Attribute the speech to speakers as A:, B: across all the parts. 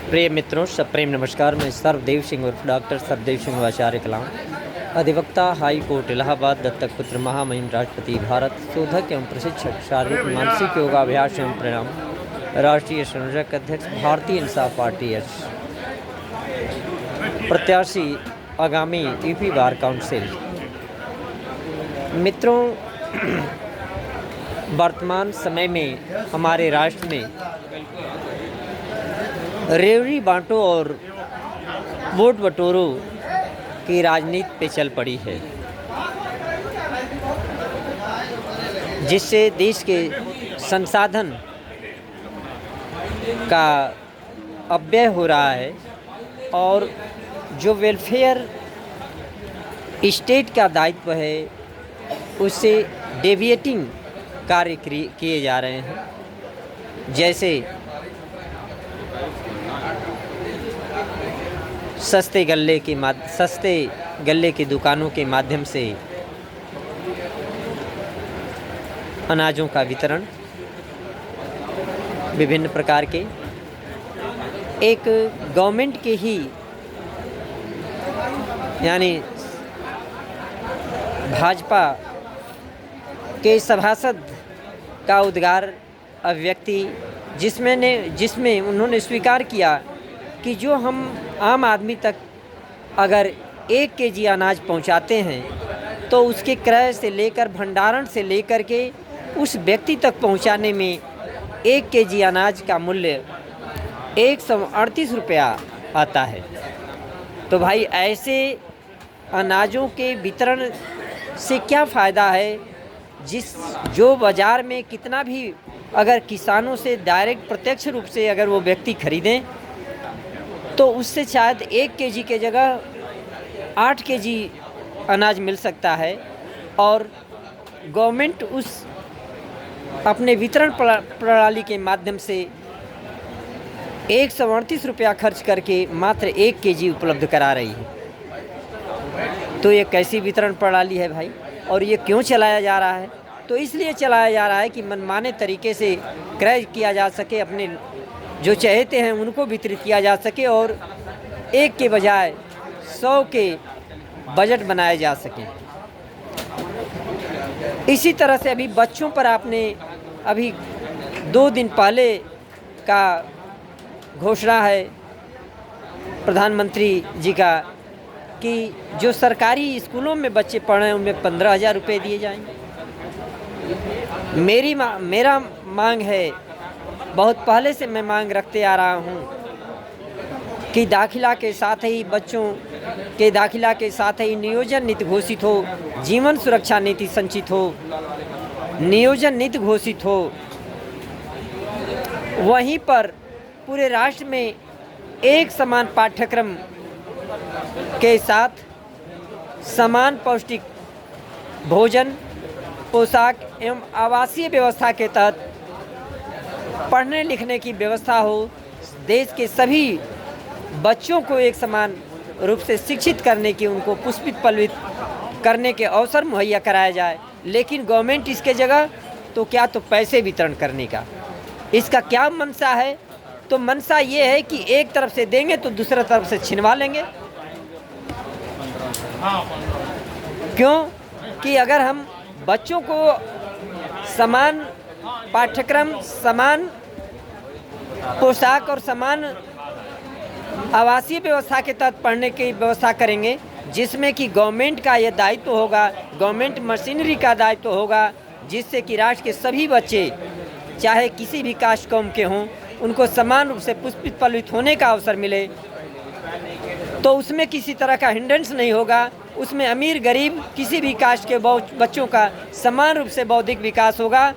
A: प्रिय मित्रों, सप्रेम नमस्कार। मैं सर्वदेव सिंह उर्फ डॉक्टर सर्वदेव सिंह आचार्य कलाम, अधिवक्ता हाई कोर्ट इलाहाबाद, दत्तक पुत्र, महामहिम राष्ट्रपति भारत, शोधक एवं प्रशिक्षक, शारीरिक मानसिक योगाभ्यास एवं परिणाम, राष्ट्रीय संयोजक अध्यक्ष, भारतीय इंसाफ पार्टी एस, प्रत्याशी आगामी यूपी बार काउंसिल। मित्रों, वर्तमान समय में हमारे राष्ट्र में रेवड़ी बांटो और वोट बटोरो की राजनीति पे चल पड़ी है, जिससे देश के संसाधन का अपव्यय हो रहा है और जो वेलफेयर स्टेट का दायित्व है उससे डेविएटिंग कार्य किए जा रहे हैं। जैसे सस्ते गल्ले की दुकानों के माध्यम से अनाजों का वितरण, विभिन्न प्रकार के एक गवर्नमेंट के ही यानी भाजपा के सभासद का उद्गार अभिव्यक्ति जिसमें उन्होंने स्वीकार किया कि जो हम आम आदमी तक अगर 1 केजी अनाज पहुंचाते हैं तो उसके क्रय से लेकर भंडारण से लेकर के उस व्यक्ति तक पहुंचाने में 1 केजी अनाज का मूल्य 138 रुपया आता है। तो भाई, ऐसे अनाजों के वितरण से क्या फ़ायदा है? जो बाज़ार में कितना भी अगर किसानों से डायरेक्ट प्रत्यक्ष रूप से अगर वो व्यक्ति खरीदें तो उससे शायद 1 केजी के जगह 8 केजी अनाज मिल सकता है और गवर्नमेंट उस अपने वितरण प्रणाली के माध्यम से 138 रुपया खर्च करके मात्र 1 केजी उपलब्ध करा रही है। तो ये कैसी वितरण प्रणाली है भाई? और ये क्यों चलाया जा रहा है? तो इसलिए चलाया जा रहा है कि मनमाने तरीके से क्रय किया जा सके, अपने जो चाहते हैं उनको वितरित किया जा सके और 1 के बजाय 100 के बजट बनाए जा सके। इसी तरह से अभी बच्चों पर आपने अभी 2 दिन पहले का घोषणा है प्रधानमंत्री जी का कि जो सरकारी स्कूलों में बच्चे पढ़ रहे हैं उनमें 15,000 रुपये दिए जाएंगे। मेरा मांग है, बहुत पहले से मैं मांग रखते आ रहा हूँ कि दाखिला के साथ ही बच्चों के दाखिला के साथ ही नियोजन नीति घोषित हो, जीवन सुरक्षा नीति संचित हो, नियोजन नीति घोषित हो। वहीं पर पूरे राष्ट्र में एक समान पाठ्यक्रम के साथ समान पौष्टिक भोजन, पोशाक एवं आवासीय व्यवस्था के तहत पढ़ने लिखने की व्यवस्था हो। देश के सभी बच्चों को एक समान रूप से शिक्षित करने की, उनको पुष्पित पल्वित करने के अवसर मुहैया कराया जाए। लेकिन गवर्नमेंट इसके जगह तो पैसे वितरण करने का इसका क्या मंशा है? तो मंशा ये है कि एक तरफ से देंगे तो दूसरी तरफ से छिनवा लेंगे। क्यों कि अगर हम बच्चों को समान पाठ्यक्रम, समान पोशाक और समान आवासीय व्यवस्था के तहत पढ़ने की व्यवस्था करेंगे, जिसमें कि गवर्नमेंट का यह दायित्व होगा, गवर्नमेंट मशीनरी का दायित्व होगा, जिससे कि राष्ट्र के सभी बच्चे चाहे किसी भी कास्ट कौम के हों उनको समान रूप से पुष्पित पल्वित होने का अवसर मिले। तो उसमें किसी तरह का हिंड्रेंस नहीं होगा, उसमें अमीर गरीब किसी भी कास्ट के बच्चों का समान रूप से बौद्धिक विकास होगा।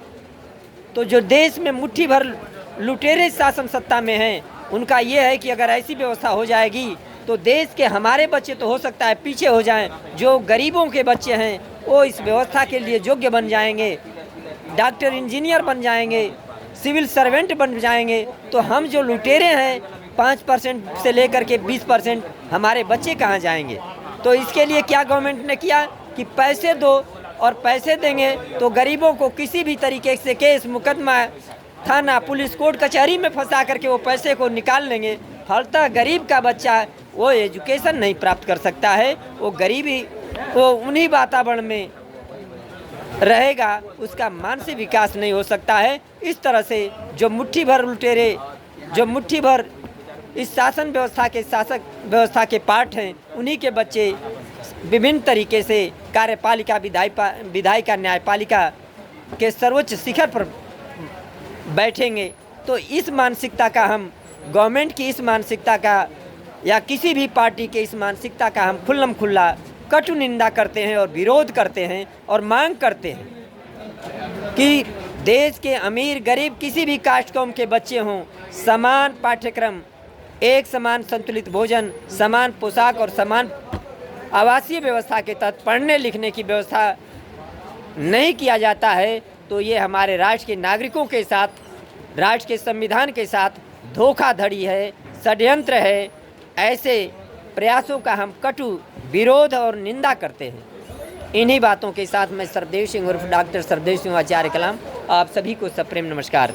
A: तो जो देश में मुट्ठी भर लुटेरे शासन सत्ता में हैं, उनका ये है कि अगर ऐसी व्यवस्था हो जाएगी तो देश के हमारे बच्चे तो हो सकता है पीछे हो जाएं, जो गरीबों के बच्चे हैं वो इस व्यवस्था के लिए योग्य बन जाएंगे, डॉक्टर इंजीनियर बन जाएंगे, सिविल सर्वेंट बन जाएंगे। तो हम जो लुटेरे हैं 5% से लेकर के 20%, हमारे बच्चे कहाँ जाएंगे? तो इसके लिए क्या गवर्नमेंट ने किया कि पैसे दो, और पैसे देंगे तो गरीबों को किसी भी तरीके से केस मुकदमा थाना पुलिस कोर्ट कचहरी में फंसा करके वो पैसे को निकाल लेंगे फलतः गरीब का बच्चा वो एजुकेशन नहीं प्राप्त कर सकता है, वो गरीबी वो उन्हीं वातावरण में रहेगा, उसका मानसिक विकास नहीं हो सकता है। इस तरह से जो मुट्ठी भर लुटेरे, जो मुट्ठी भर इस शासन व्यवस्था के पार्ट हैं, उन्हीं के बच्चे विभिन्न तरीके से कार्यपालिका, विधायिका, न्यायपालिका के सर्वोच्च शिखर पर बैठेंगे। तो इस मानसिकता का हम, गवर्नमेंट की इस मानसिकता का या किसी भी पार्टी के इस मानसिकता का हम खुल्लम खुल्ला कटु निंदा करते हैं और विरोध करते हैं और मांग करते हैं कि देश के अमीर गरीब किसी भी कास्ट कौम के बच्चे हों, समान पाठ्यक्रम, एक समान संतुलित भोजन, समान पोशाक और समान आवासीय व्यवस्था के तहत पढ़ने लिखने की व्यवस्था नहीं किया जाता है, तो ये हमारे राष्ट्र के नागरिकों के साथ, राष्ट्र के संविधान के साथ धोखाधड़ी है, षड्यंत्र है। ऐसे प्रयासों का हम कटु विरोध और निंदा करते हैं। इन्हीं बातों के साथ मैं सरदेव सिंह उर्फ डॉक्टर सरदेव सिंह आचार्य कलाम आप सभी को सप्रेम नमस्कार।